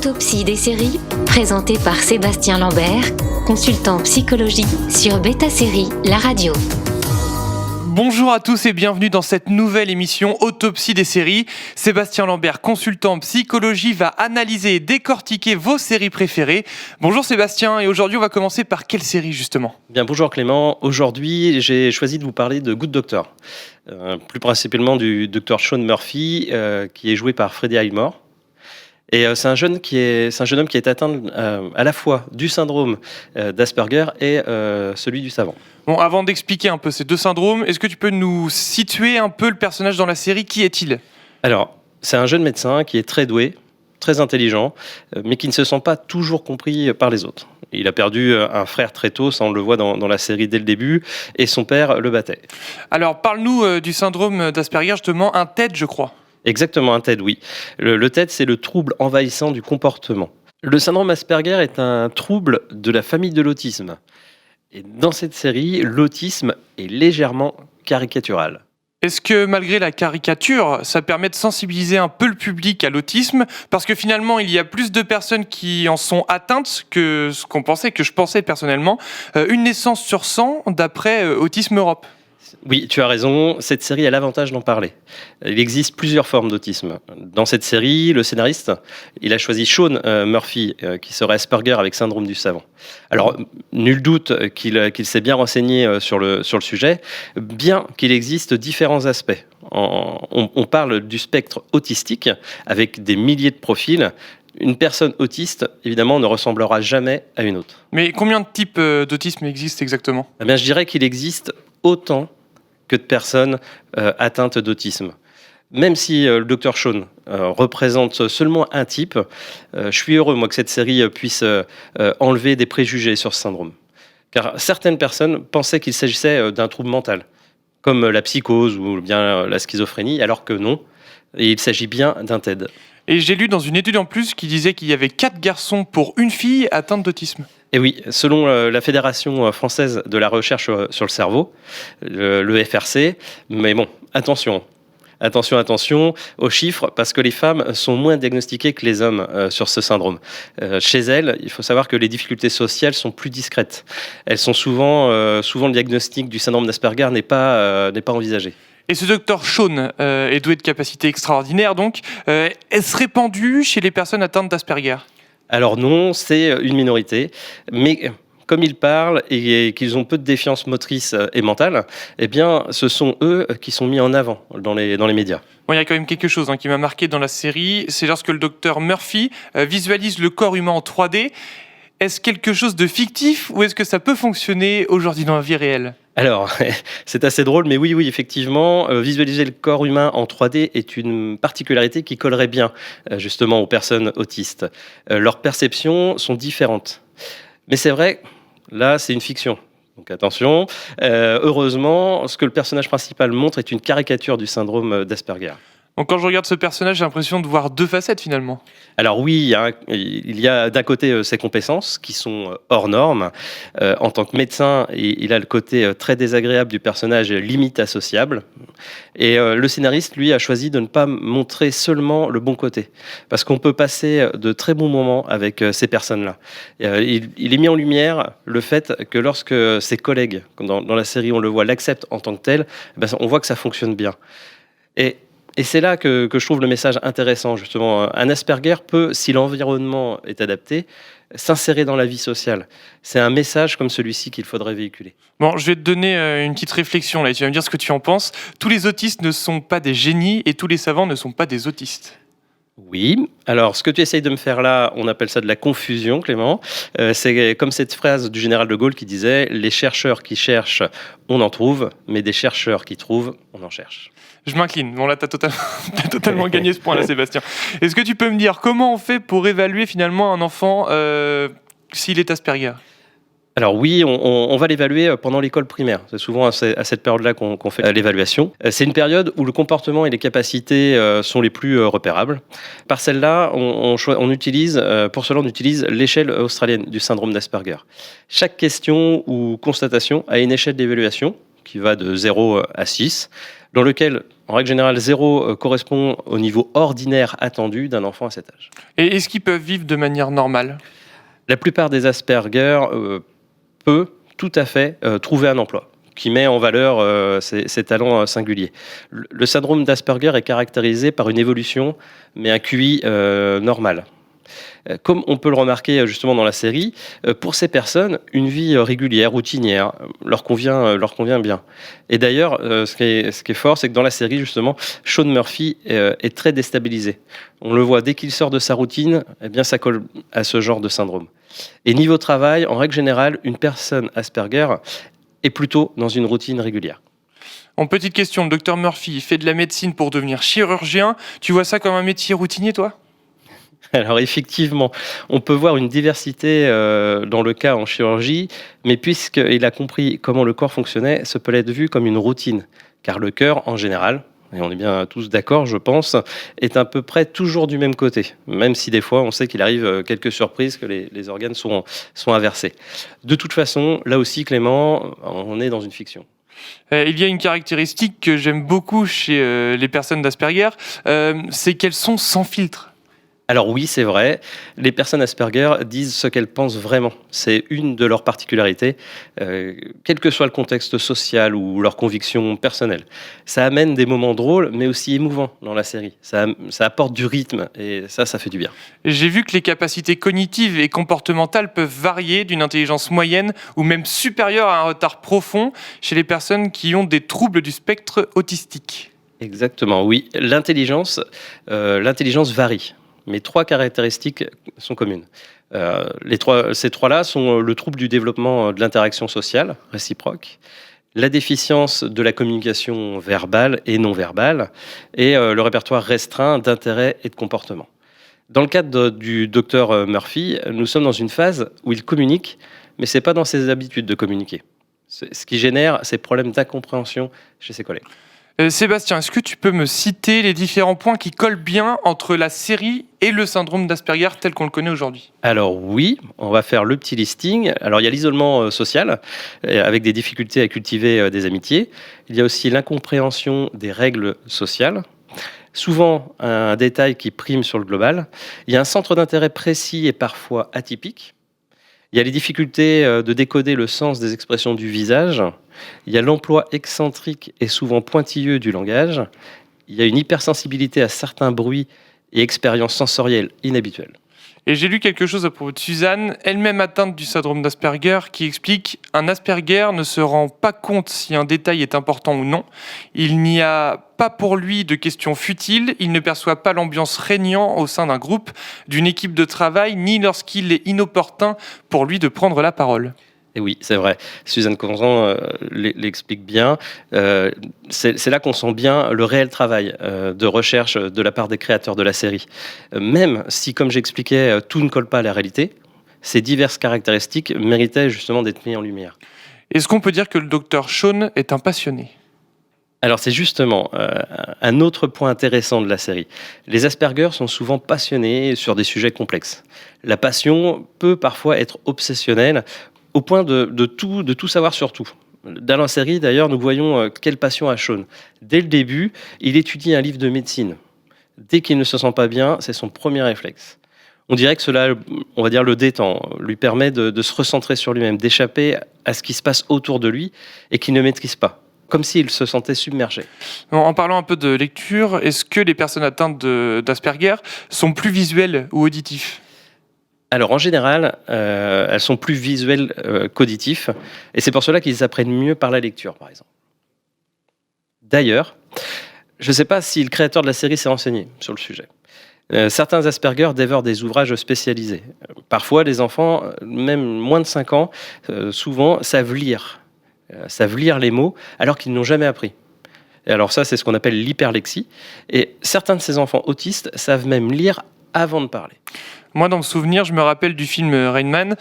Autopsie des séries, présenté par Sébastien Lambert, consultant psychologie sur Beta Série, la radio. Bonjour à tous et bienvenue dans cette nouvelle émission Autopsie des séries. Sébastien Lambert, consultant en psychologie, va analyser et décortiquer vos séries préférées. Bonjour Sébastien, et aujourd'hui on va commencer par quelle série justement ? Bien, bonjour Clément. Aujourd'hui, j'ai choisi de vous parler de Good Doctor. Plus principalement du docteur Sean Murphy, qui est joué par Freddie Highmore. Et c'est un jeune homme qui est atteint à la fois du syndrome d'Asperger et celui du savant. Bon, avant d'expliquer un peu ces deux syndromes, est-ce que tu peux nous situer un peu le personnage dans la série ? Qui est-il ? Alors, c'est un jeune médecin qui est très doué, très intelligent, mais qui ne se sent pas toujours compris par les autres. Il a perdu un frère très tôt, ça on le voit dans la série dès le début, et son père le battait. Alors, parle-nous du syndrome d'Asperger, justement, un TED, je crois. Exactement, un TED, oui. Le TED, c'est le trouble envahissant du comportement. Le syndrome Asperger est un trouble de la famille de l'autisme. Et dans cette série, l'autisme est légèrement caricatural. Est-ce que malgré la caricature, ça permet de sensibiliser un peu le public à l'autisme ? Parce que finalement, il y a plus de personnes qui en sont atteintes que ce qu'on pensait, que je pensais personnellement. Une naissance sur 100 d'après Autisme Europe. Oui, tu as raison, cette série a l'avantage d'en parler. Il existe plusieurs formes d'autisme. Dans cette série, le scénariste, il a choisi Sean Murphy, qui serait Asperger avec syndrome du savant. Alors, nul doute qu'il s'est bien renseigné sur le sujet, bien qu'il existe différents aspects. On parle du spectre autistique, avec des milliers de profils. Une personne autiste, évidemment, ne ressemblera jamais à une autre. Mais combien de types d'autisme existent exactement ? Eh bien, je dirais qu'il existe autant que de personnes atteintes d'autisme. Même si le docteur Sean représente seulement un type, je suis heureux, moi, que cette série puisse enlever des préjugés sur ce syndrome. Car certaines personnes pensaient qu'il s'agissait d'un trouble mental, comme la psychose ou bien la schizophrénie, alors que non, et il s'agit bien d'un TED. Et j'ai lu dans une étude en plus qui disait qu'il y avait 4 garçons pour une fille atteinte d'autisme. Et oui, selon la Fédération française de la recherche sur le cerveau, le FRC, mais bon, attention aux chiffres, parce que les femmes sont moins diagnostiquées que les hommes sur ce syndrome. Chez elles, il faut savoir que les difficultés sociales sont plus discrètes. Elles sont souvent le diagnostic du syndrome d'Asperger n'est pas envisagé. Et ce docteur Sean est doué de capacités extraordinaires, donc. Est-ce répandu chez les personnes atteintes d'Asperger ? Alors non, c'est une minorité, mais comme ils parlent et qu'ils ont peu de défiance motrice et mentale, eh bien, ce sont eux qui sont mis en avant dans les médias. Bon, il y a quand même quelque chose qui m'a marqué dans la série, c'est lorsque le docteur Murphy visualise le corps humain en 3D. Est-ce quelque chose de fictif ou est-ce que ça peut fonctionner aujourd'hui dans la vie réelle ? Alors, c'est assez drôle, mais oui, effectivement, visualiser le corps humain en 3D est une particularité qui collerait bien, justement, aux personnes autistes. Leurs perceptions sont différentes. Mais c'est vrai, là, c'est une fiction. Donc attention, heureusement, ce que le personnage principal montre est une caricature du syndrome d'Asperger. Donc quand je regarde ce personnage, j'ai l'impression de voir deux facettes finalement. Alors oui, il y a d'un côté ses compétences qui sont hors normes. En tant que médecin, il a le côté très désagréable du personnage, limite associable. Et le scénariste, lui, a choisi de ne pas montrer seulement le bon côté. Parce qu'on peut passer de très bons moments avec ces personnes-là. Il est mis en lumière le fait que lorsque ses collègues, dans la série on le voit, l'acceptent en tant que tel, on voit que ça fonctionne bien. Et c'est là que je trouve le message intéressant, justement. Un Asperger peut, si l'environnement est adapté, s'insérer dans la vie sociale. C'est un message comme celui-ci qu'il faudrait véhiculer. Bon, je vais te donner une petite réflexion là, et tu vas me dire ce que tu en penses. Tous les autistes ne sont pas des génies et tous les savants ne sont pas des autistes. Oui, alors ce que tu essayes de me faire là, on appelle ça de la confusion, Clément. C'est comme cette phrase du général de Gaulle qui disait « Les chercheurs qui cherchent, on en trouve, mais des chercheurs qui trouvent, on en cherche ». Je m'incline. Bon, là, t'as totalement gagné ce point-là, Sébastien. Est-ce que tu peux me dire comment on fait pour évaluer finalement un enfant s'il est Asperger ? Alors oui, on va l'évaluer pendant l'école primaire. C'est souvent à cette période-là qu'on fait l'évaluation. C'est une période où le comportement et les capacités sont les plus repérables. Par celle-là, on utilise l'échelle australienne du syndrome d'Asperger. Chaque question ou constatation a une échelle d'évaluation qui va de 0 à 6, dans lequel, en règle générale, 0 correspond au niveau ordinaire attendu d'un enfant à cet âge. Et est-ce qu'ils peuvent vivre de manière normale ? La plupart des Asperger peut tout à fait trouver un emploi qui met en valeur ses talents singuliers. Le syndrome d'Asperger est caractérisé par une évolution, mais un QI normal. Comme on peut le remarquer justement dans la série, pour ces personnes, une vie régulière, routinière, leur convient bien. Et d'ailleurs, ce qui est fort, c'est que dans la série, justement, Sean Murphy est très déstabilisé. On le voit, dès qu'il sort de sa routine, eh bien, ça colle à ce genre de syndrome. Et niveau travail, en règle générale, une personne Asperger est plutôt dans une routine régulière. En petite question, le docteur Murphy fait de la médecine pour devenir chirurgien. Tu vois ça comme un métier routinier, toi ? Alors effectivement, on peut voir une diversité dans le cas en chirurgie, mais puisqu'il a compris comment le corps fonctionnait, ça peut être vu comme une routine. Car le cœur, en général, et on est bien tous d'accord, je pense, est à peu près toujours du même côté. Même si des fois, on sait qu'il arrive quelques surprises, que les organes sont inversés. De toute façon, là aussi, Clément, on est dans une fiction. Il y a une caractéristique que j'aime beaucoup chez les personnes d'Asperger, c'est qu'elles sont sans filtre. Alors oui, c'est vrai, les personnes Asperger disent ce qu'elles pensent vraiment. C'est une de leurs particularités, quel que soit le contexte social ou leurs convictions personnelles. Ça amène des moments drôles, mais aussi émouvants dans la série. Ça apporte du rythme et ça fait du bien. J'ai vu que les capacités cognitives et comportementales peuvent varier d'une intelligence moyenne ou même supérieure à un retard profond chez les personnes qui ont des troubles du spectre autistique. Exactement, oui. L'intelligence varie. Mais 3 caractéristiques sont communes. Ces trois-là sont le trouble du développement de l'interaction sociale réciproque, la déficience de la communication verbale et non verbale, et le répertoire restreint d'intérêts et de comportements. Dans le cadre du docteur Murphy, nous sommes dans une phase où il communique, mais ce n'est pas dans ses habitudes de communiquer. Ce qui génère ces problèmes d'incompréhension chez ses collègues. Sébastien, est-ce que tu peux me citer les différents points qui collent bien entre la série et le syndrome d'Asperger tel qu'on le connaît aujourd'hui ? Alors oui, on va faire le petit listing. Alors il y a l'isolement social, avec des difficultés à cultiver des amitiés. Il y a aussi l'incompréhension des règles sociales. Souvent un détail qui prime sur le global. Il y a un centre d'intérêt précis et parfois atypique. Il y a les difficultés de décoder le sens des expressions du visage. Il y a l'emploi excentrique et souvent pointilleux du langage. Il y a une hypersensibilité à certains bruits et expériences sensorielles inhabituelles. Et j'ai lu quelque chose à propos de Suzanne, elle-même atteinte du syndrome d'Asperger, qui explique « Un Asperger ne se rend pas compte si un détail est important ou non. Il n'y a pas pour lui de questions futiles, il ne perçoit pas l'ambiance régnant au sein d'un groupe, d'une équipe de travail, ni lorsqu'il est inopportun pour lui de prendre la parole. » Et oui, c'est vrai. Suzanne Conran l'explique bien. C'est là qu'on sent bien le réel travail de recherche de la part des créateurs de la série. Même si, comme j'expliquais, tout ne colle pas à la réalité, ces diverses caractéristiques méritaient justement d'être mises en lumière. Est-ce qu'on peut dire que le docteur Sean est un passionné ? Alors c'est justement un autre point intéressant de la série. Les Asperger sont souvent passionnés sur des sujets complexes. La passion peut parfois être obsessionnelle, au point de tout savoir sur tout. Dans la série, d'ailleurs, nous voyons quelle passion a Sean. Dès le début, il étudie un livre de médecine. Dès qu'il ne se sent pas bien, c'est son premier réflexe. On dirait que cela, on va dire, le détend, lui permet de se recentrer sur lui-même, d'échapper à ce qui se passe autour de lui et qu'il ne maîtrise pas, comme s'il se sentait submergé. En parlant un peu de lecture, est-ce que les personnes atteintes d'Asperger sont plus visuelles ou auditifs ? Alors en général, elles sont plus visuelles qu'auditifs, et c'est pour cela qu'ils apprennent mieux par la lecture, par exemple. D'ailleurs, je ne sais pas si le créateur de la série s'est renseigné sur le sujet. Certains Asperger dévorent des ouvrages spécialisés. Parfois, les enfants, même moins de 5 ans, souvent savent lire les mots alors qu'ils n'ont jamais appris. Et alors ça, c'est ce qu'on appelle l'hyperlexie. Et certains de ces enfants autistes savent même lire avant de parler. Moi, dans le souvenir, je me rappelle du film Rain Man,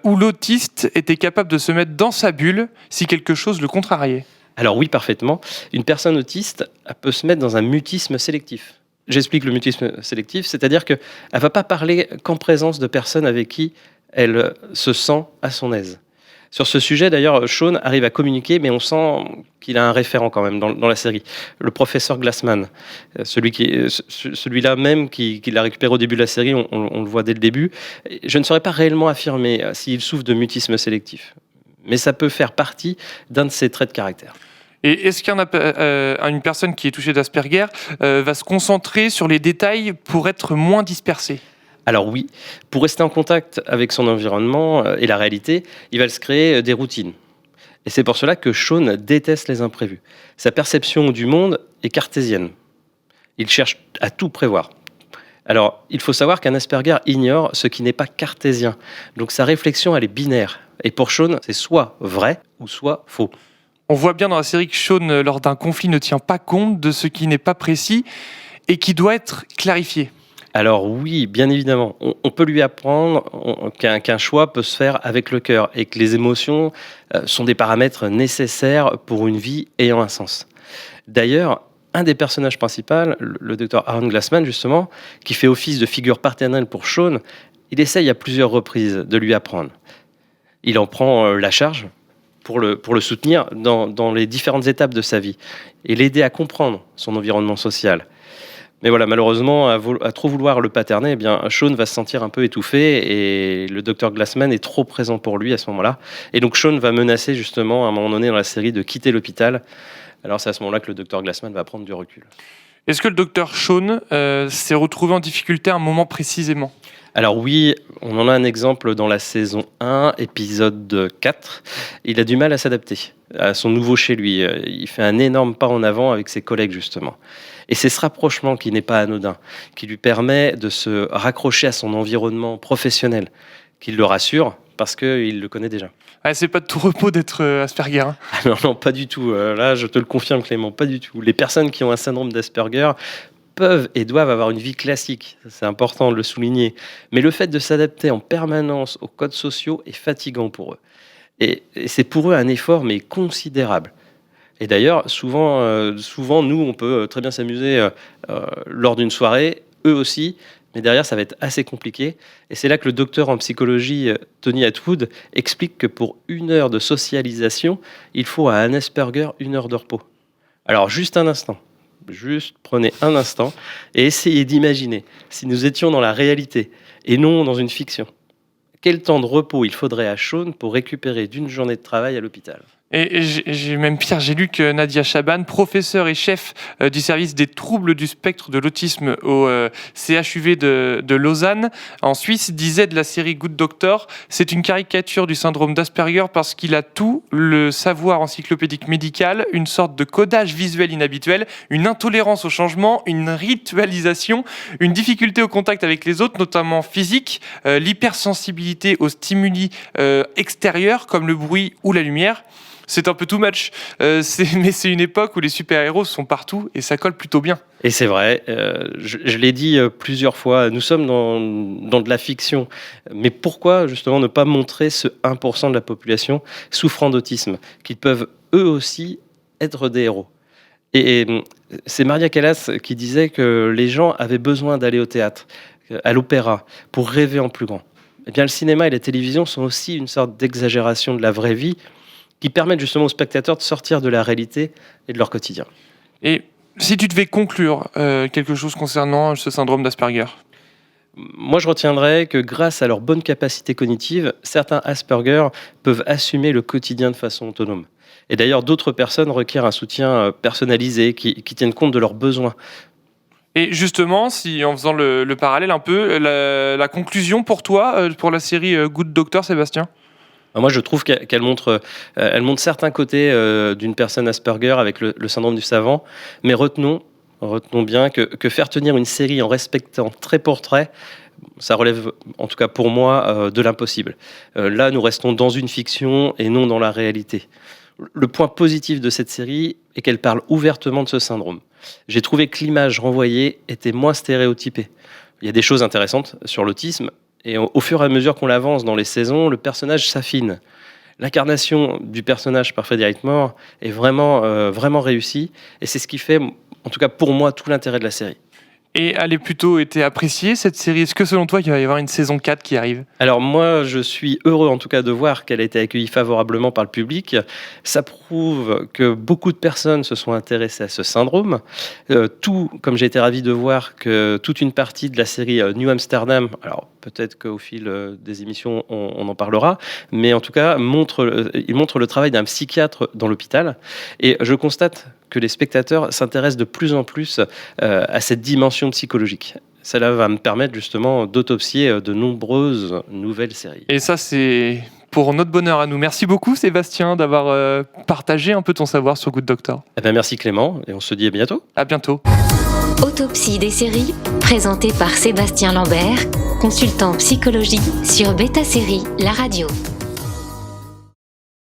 où l'autiste était capable de se mettre dans sa bulle si quelque chose le contrariait. Alors oui, parfaitement. Une personne autiste peut se mettre dans un mutisme sélectif. J'explique le mutisme sélectif, c'est-à-dire qu'elle ne va pas parler qu'en présence de personnes avec qui elle se sent à son aise. Sur ce sujet, d'ailleurs, Sean arrive à communiquer, mais on sent qu'il a un référent quand même dans la série. Le professeur Glassman, celui-là même qui l'a récupéré au début de la série, on le voit dès le début. Je ne saurais pas réellement affirmer s'il souffre de mutisme sélectif, mais ça peut faire partie d'un de ses traits de caractère. Et est-ce qu'une personne qui est touchée d'Asperger va se concentrer sur les détails pour être moins dispersée ? Alors oui, pour rester en contact avec son environnement et la réalité, il va se créer des routines. Et c'est pour cela que Sean déteste les imprévus. Sa perception du monde est cartésienne. Il cherche à tout prévoir. Alors, il faut savoir qu'un Asperger ignore ce qui n'est pas cartésien. Donc sa réflexion, elle est binaire. Et pour Sean, c'est soit vrai ou soit faux. On voit bien dans la série que Sean, lors d'un conflit, ne tient pas compte de ce qui n'est pas précis et qui doit être clarifié. Alors oui, bien évidemment, on peut lui apprendre qu'un choix peut se faire avec le cœur et que les émotions sont des paramètres nécessaires pour une vie ayant un sens. D'ailleurs, un des personnages principaux, le docteur Aaron Glassman justement, qui fait office de figure paternelle pour Sean, il essaye à plusieurs reprises de lui apprendre. Il en prend la charge pour le soutenir dans les différentes étapes de sa vie et l'aider à comprendre son environnement social. Mais voilà, malheureusement, à trop vouloir le paterner, eh bien, Sean va se sentir un peu étouffé et le docteur Glassman est trop présent pour lui à ce moment-là. Et donc Sean va menacer justement à un moment donné dans la série de quitter l'hôpital. Alors c'est à ce moment-là que le docteur Glassman va prendre du recul. Est-ce que le docteur Sean s'est retrouvé en difficulté à un moment précisément ? Alors oui, on en a un exemple dans la saison 1, épisode 4. Il a du mal à s'adapter à son nouveau chez lui. Il fait un énorme pas en avant avec ses collègues justement. Et c'est ce rapprochement qui n'est pas anodin, qui lui permet de se raccrocher à son environnement professionnel, qui le rassure parce qu'il le connaît déjà. Ah, c'est pas de tout repos d'être Asperger. Hein. Non, pas du tout. Là, je te le confirme Clément, pas du tout. Les personnes qui ont un syndrome d'Asperger peuvent et doivent avoir une vie classique. C'est important de le souligner. Mais le fait de s'adapter en permanence aux codes sociaux est fatigant pour eux. Et c'est pour eux un effort, mais considérable. Et d'ailleurs, souvent, nous, on peut très bien s'amuser lors d'une soirée, eux aussi, mais derrière, ça va être assez compliqué. Et c'est là que le docteur en psychologie, Tony Atwood, explique que pour 1 heure de socialisation, il faut à un Asperger 1 heure de repos. Alors, juste un instant. Juste prenez un instant et essayez d'imaginer si nous étions dans la réalité et non dans une fiction. Quel temps de repos il faudrait à Sean pour récupérer d'une journée de travail à l'hôpital ? Et j'ai même pire, j'ai lu que Nadia Chaban, professeure et chef du service des troubles du spectre de l'autisme au CHUV de Lausanne, en Suisse, disait de la série Good Doctor, c'est une caricature du syndrome d'Asperger parce qu'il a tout, le savoir encyclopédique médical, une sorte de codage visuel inhabituel, une intolérance au changement, une ritualisation, une difficulté au contact avec les autres, notamment physique, l'hypersensibilité aux stimuli extérieurs comme le bruit ou la lumière. C'est un peu too much, mais c'est une époque où les super-héros sont partout et ça colle plutôt bien. Et c'est vrai, je l'ai dit plusieurs fois, nous sommes dans de la fiction. Mais pourquoi justement ne pas montrer ce 1% de la population souffrant d'autisme, qu'ils peuvent eux aussi être des héros ? Et c'est Maria Callas qui disait que les gens avaient besoin d'aller au théâtre, à l'opéra, pour rêver en plus grand. Eh bien, le cinéma et la télévision sont aussi une sorte d'exagération de la vraie vie, qui permettent justement aux spectateurs de sortir de la réalité et de leur quotidien. Et si tu devais conclure quelque chose concernant ce syndrome d'Asperger ? Moi, je retiendrai que grâce à leur bonne capacité cognitive, certains Asperger peuvent assumer le quotidien de façon autonome. Et d'ailleurs, d'autres personnes requièrent un soutien personnalisé qui tienne compte de leurs besoins. Et justement, si en faisant le parallèle un peu, la conclusion pour toi, pour la série Good Doctor, Sébastien ? Moi, je trouve qu'elle montre certains côtés d'une personne Asperger avec le syndrome du savant, mais retenons bien que faire tenir une série en respectant trait pour trait, ça relève, en tout cas pour moi, de l'impossible. Là, nous restons dans une fiction et non dans la réalité. Le point positif de cette série est qu'elle parle ouvertement de ce syndrome. J'ai trouvé que l'image renvoyée était moins stéréotypée. Il y a des choses intéressantes sur l'autisme, et au fur et à mesure qu'on l'avance dans les saisons, le personnage s'affine. L'incarnation du personnage par Frédéric Moore est vraiment réussie. Et c'est ce qui fait, en tout cas pour moi, tout l'intérêt de la série. Et elle a plutôt été appréciée, cette série. Est-ce que selon toi, il va y avoir une saison 4 qui arrive ? Alors moi, je suis heureux en tout cas de voir qu'elle a été accueillie favorablement par le public. Ça prouve que beaucoup de personnes se sont intéressées à ce syndrome. Tout, comme j'ai été ravi de voir que toute une partie de la série New Amsterdam, alors peut-être qu'au fil des émissions, on en parlera, mais en tout cas, il montre le travail d'un psychiatre dans l'hôpital. Et je constate que les spectateurs s'intéressent de plus en plus à cette dimension psychologique. Cela va me permettre justement d'autopsier de nombreuses nouvelles séries. Et ça, c'est pour notre bonheur à nous. Merci beaucoup Sébastien d'avoir partagé un peu ton savoir sur Good Doctor. Eh bien, merci Clément, et on se dit à bientôt. À bientôt. Autopsie des séries, présentée par Sébastien Lambert, consultant psychologie sur Beta Série, la radio.